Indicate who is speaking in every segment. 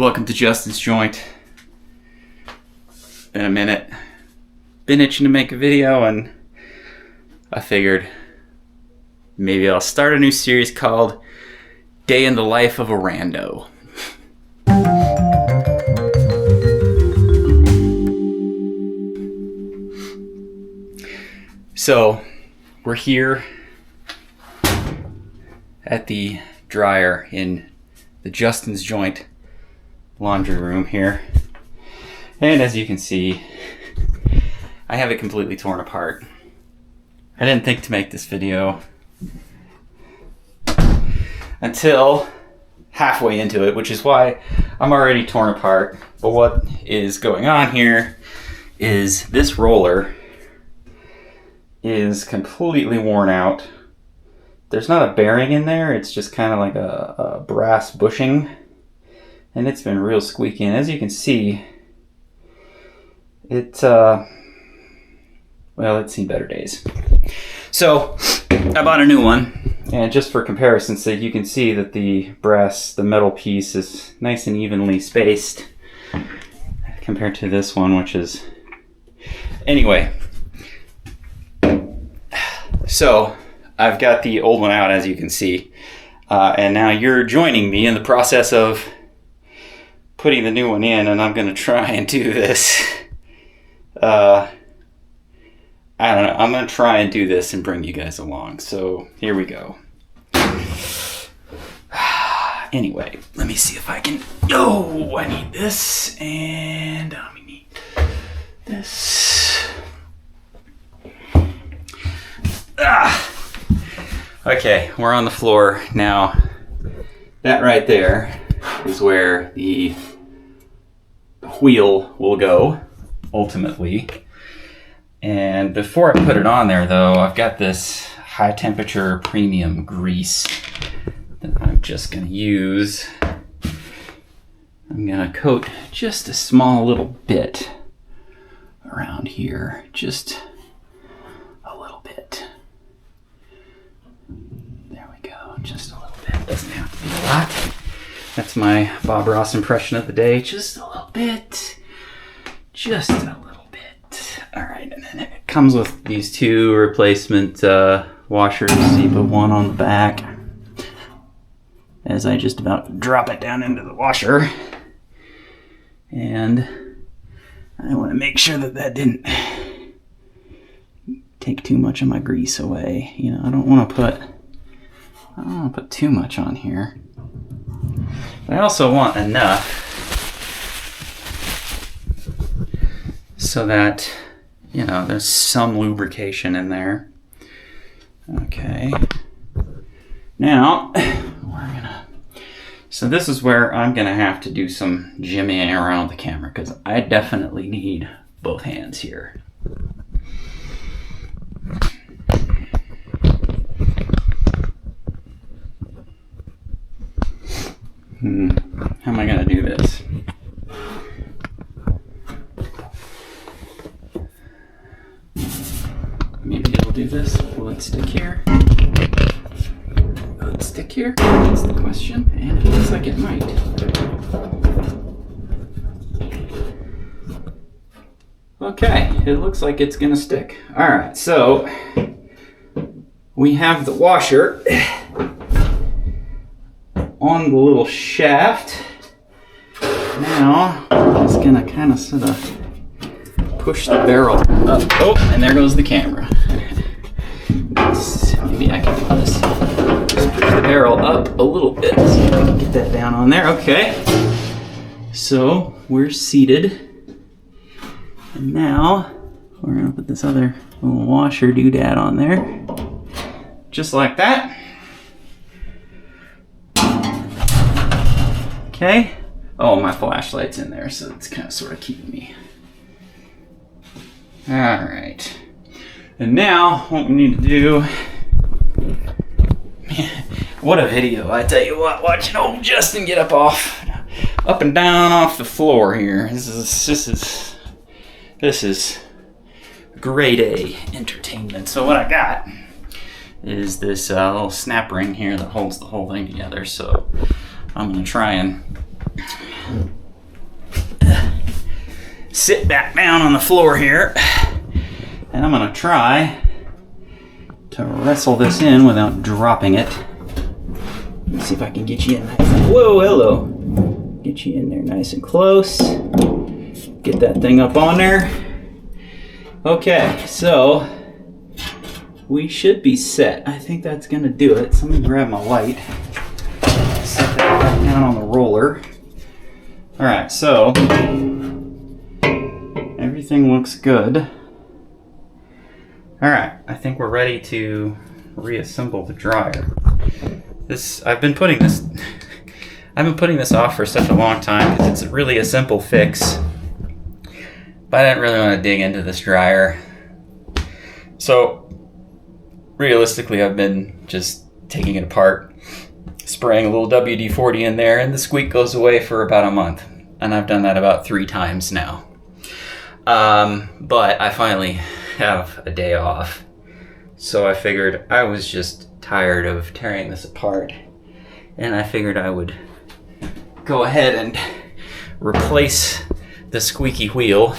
Speaker 1: Welcome to Justin's Joint. In a minute. Been itching to make a video, and I figured maybe I'll start a new series called Day in the Life of a Rando. So, we're here at the dryer in the Justin's Joint laundry room here. And as you can see, I have it completely torn apart. I didn't think to make this video until halfway into it, which is why I'm already torn apart. But what is going on here is this roller is completely worn out. There's not a bearing in there, it's just kind of like a brass bushing, and it's been real squeaky. And as you can see, it's well, it's seen better days. So I bought a new one, and just for comparison's sake, you can see that the metal piece is nice and evenly spaced compared to this one, which is, anyway. So I've got the old one out, as you can see, and now you're joining me in the process of putting the new one in, and I'm going to try and do this. I don't know. I'm going to try and do this and bring you guys along. So here we go. Anyway, let me see if I can... Oh, I need this, and I need this. Okay, we're on the floor now. That right there is where the wheel will go, ultimately. And before I put it on there, though, I've got this high temperature premium grease that I'm just going to use. I'm going to coat just a small little bit around here, just a little bit. There we go, just a little bit. Doesn't have to be a lot. That's my Bob Ross impression of the day. Just a little bit. Just a little bit. All right, and then it comes with these two replacement washers. You put one on the back as I just about drop it down into the washer. And I want to make sure that that didn't take too much of my grease away. You know, I don't want to put too much on here. But I also want enough so that, you know, there's some lubrication in there. Okay. Now, so this is where I'm gonna have to do some jimmying around the camera, because I definitely need both hands here. How am I gonna do this? Maybe it'll do this. Will it stick here? Will it stick here? That's the question. And it looks like it might. Okay, it looks like it's gonna stick. Alright, so we have the washer on the little shaft. Now, I'm just gonna kind of sort of push the barrel up. Oh, and there goes the camera. Maybe I can do this. Just push the barrel up a little bit so I can get that down on there. Okay. So, we're seated. And now, we're gonna put this other little washer doodad on there. Just like that. Okay. Oh, my flashlight's in there, so it's kind of sort of keeping me. Alright. And now, what we need to do... Man, what a video. I tell you what, watching old Justin get up and down off the floor here. This is grade A entertainment. So what I got is this little snap ring here that holds the whole thing together. So I'm going to try and sit back down on the floor here, and I'm gonna try to wrestle this in without dropping it. Let's see if I can get you in nice and... Whoa, hello. Get you in there nice and close. Get that thing up on there. Okay, so we should be set. I think that's gonna do it. So I'm gonna grab my light. Set that back down on the roller. Alright, so everything looks good. Alright, I think we're ready to reassemble the dryer. I've been putting this off for such a long time because it's really a simple fix. But I didn't really want to dig into this dryer. So realistically, I've been just taking it apart, spraying a little WD-40 in there, and the squeak goes away for about a month. And I've done that about 3 times now. But I finally have a day off. So I figured I was just tired of tearing this apart. And I figured I would go ahead and replace the squeaky wheel.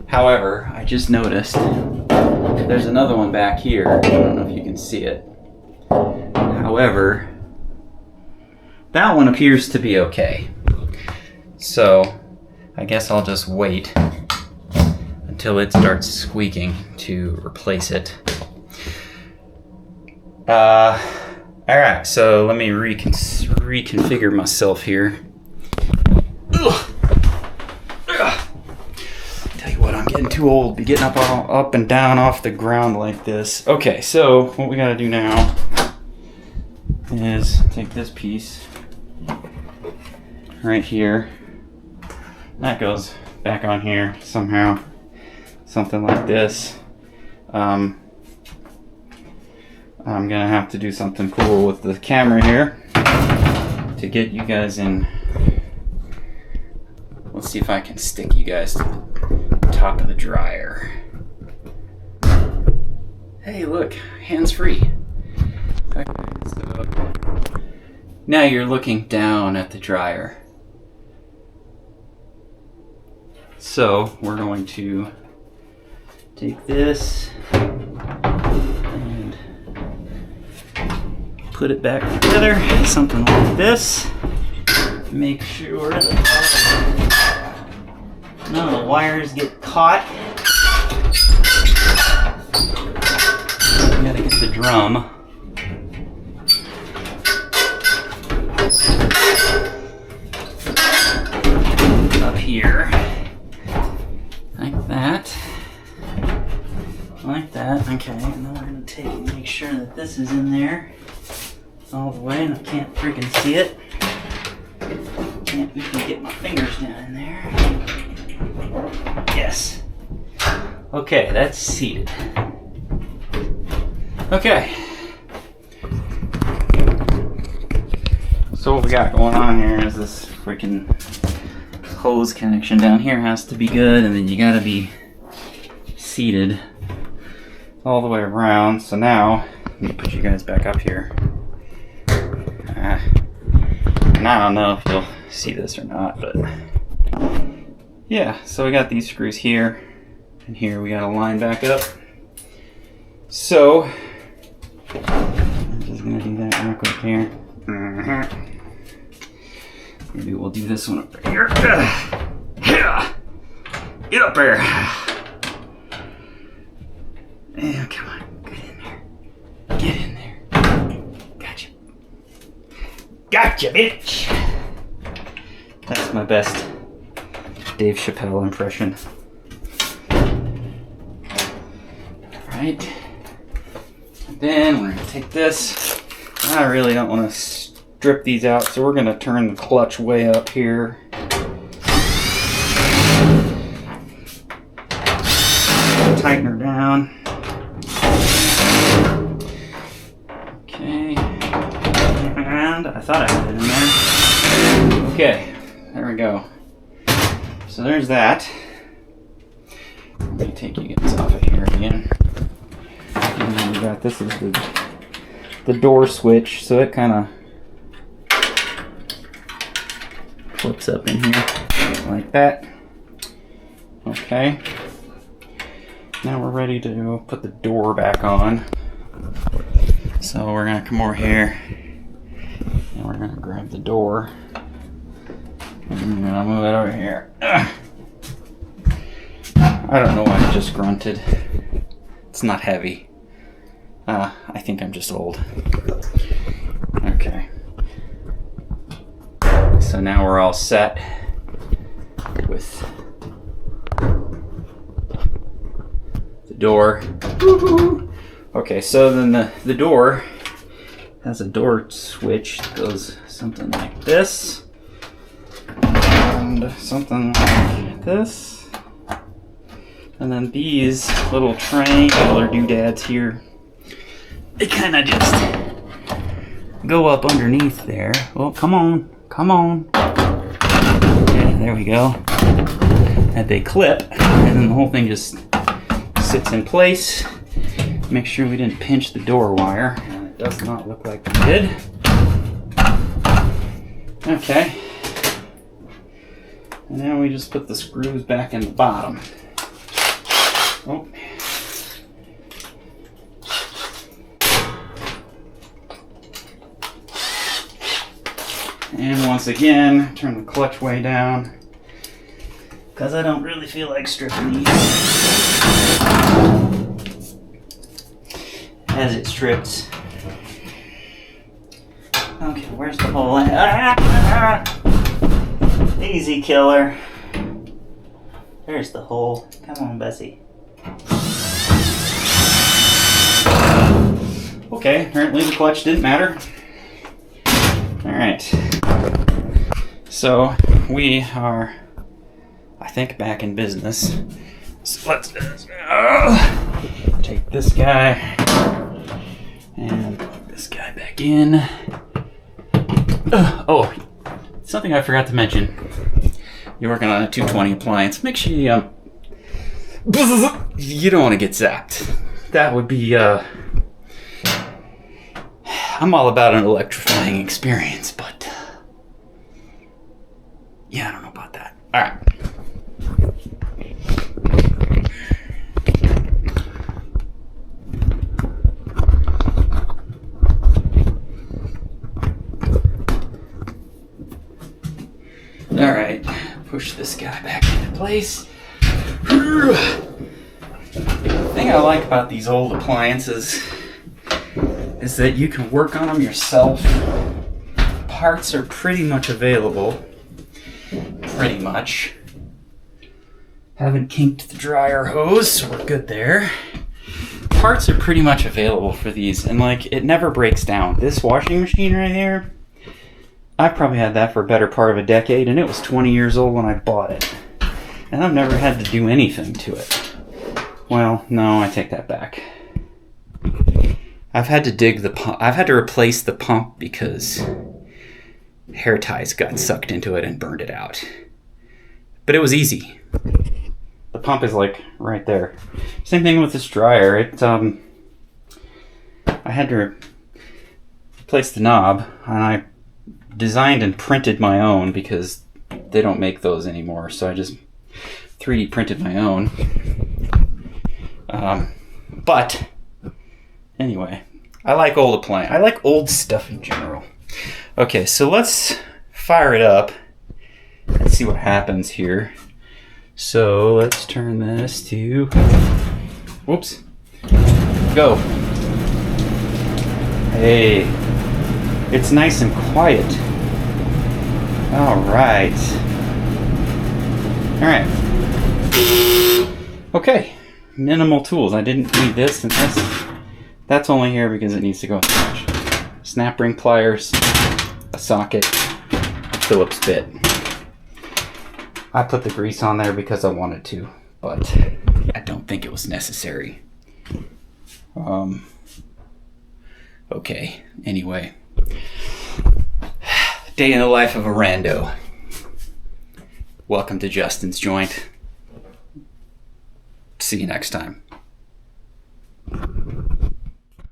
Speaker 1: However, I just noticed there's another one back here. I don't know if you can see it. However, that one appears to be okay. So I guess I'll just wait until it starts squeaking to replace it. Alright, so let me reconfigure myself here. Tell you what, I'm getting too old to be getting up and down off the ground like this. Okay, so what we gotta do now is take this piece right here. That goes back on here somehow. Something like this. I'm gonna have to do something cool with the camera here to get you guys in. Let's see if I can stick you guys to the top of the dryer. Hey, look, hands-free. Okay, so now you're looking down at the dryer. So we're going to take this and put it back together, something like this. Make sure that none of the wires get caught. We gotta get the drum. Up here. Like that. Like that. Okay, and then we're gonna take and make sure that this is in there all the way, and I can't freaking see it. Can't even get my fingers down in there. Yes. Okay, that's seated. Okay. So what we got going on here is this freaking hose connection down here has to be good, and then you gotta be seated all the way around. So now, let me put you guys back up here. And I don't know if you'll see this or not, but yeah, so we got these screws here, and here we gotta line back up. So, I'm just gonna do that real quick here. Maybe we'll do this one up here. Get up there. Yeah, come on, get in there. Get in there. Gotcha. Gotcha, bitch. That's my best Dave Chappelle impression. Alright. Then we're going to take this. I really don't want to strip these out, so we're going to turn the clutch way up here. Tighten her down. Okay. And I thought I had it in there. Okay. There we go. So there's that. Let me take you guys off of here again. And then we got this is the door switch, so it kind of flips up in here like that. Okay. Now we're ready to put the door back on. So we're gonna come over here and we're gonna grab the door. And I'm gonna move it over here. Ugh. I don't know why I just grunted. It's not heavy. I think I'm just old. Okay. So now we're all set with the door. Okay, so then the door has a door switch that goes something like this. And something like this. And then these little triangular doodads here, they kind of just go up underneath there. Oh, come on, come on. Yeah, there we go. And they clip, and then the whole thing just sits in place. Make sure we didn't pinch the door wire, and it does not look like we did. Okay. And now we just put the screws back in the bottom. Oh. And once again, turn the clutch way down, because I don't really feel like stripping these. As it strips. Okay, where's the hole? Easy killer. There's the hole. Come on, Bessie. Okay, apparently the clutch didn't matter. Alright. So, we are, I think, back in business. So let's take this guy and plug this guy back in. Oh, something I forgot to mention. You're working on a 220 appliance. Make sure you don't want to get zapped. That would be, I'm all about an electrifying experience, but yeah, I don't know about that. All right. All right, push this guy back into place. The thing I like about these old appliances is that you can work on them yourself. Parts are pretty much available. Pretty much. Haven't kinked the dryer hose, so we're good there. Parts are pretty much available for these, and like, it never breaks down. This washing machine right here, I've probably had that for a better part of a decade, and it was 20 years old when I bought it. And I've never had to do anything to it. Well, no, I take that back. I've had to dig the pump. I've had to replace the pump because hair ties got sucked into it and burned it out. But it was easy. The pump is like right there. Same thing with this dryer. I had to replace the knob, and I designed and printed my own because they don't make those anymore. So I just 3D printed my own. But anyway, I like old appliances. I like old stuff in general. Okay, so let's fire it up and see what happens here. So let's turn this to, whoops, go. Hey, it's nice and quiet. All right. All right. Okay, minimal tools. I didn't need this, and that's only here because it needs to go in the trash. Snap ring pliers, a socket, a Phillips bit. I put the grease on there because I wanted to, but I don't think it was necessary. Okay, anyway. Day in the life of a rando. Welcome to Justin's Joint. See you next time.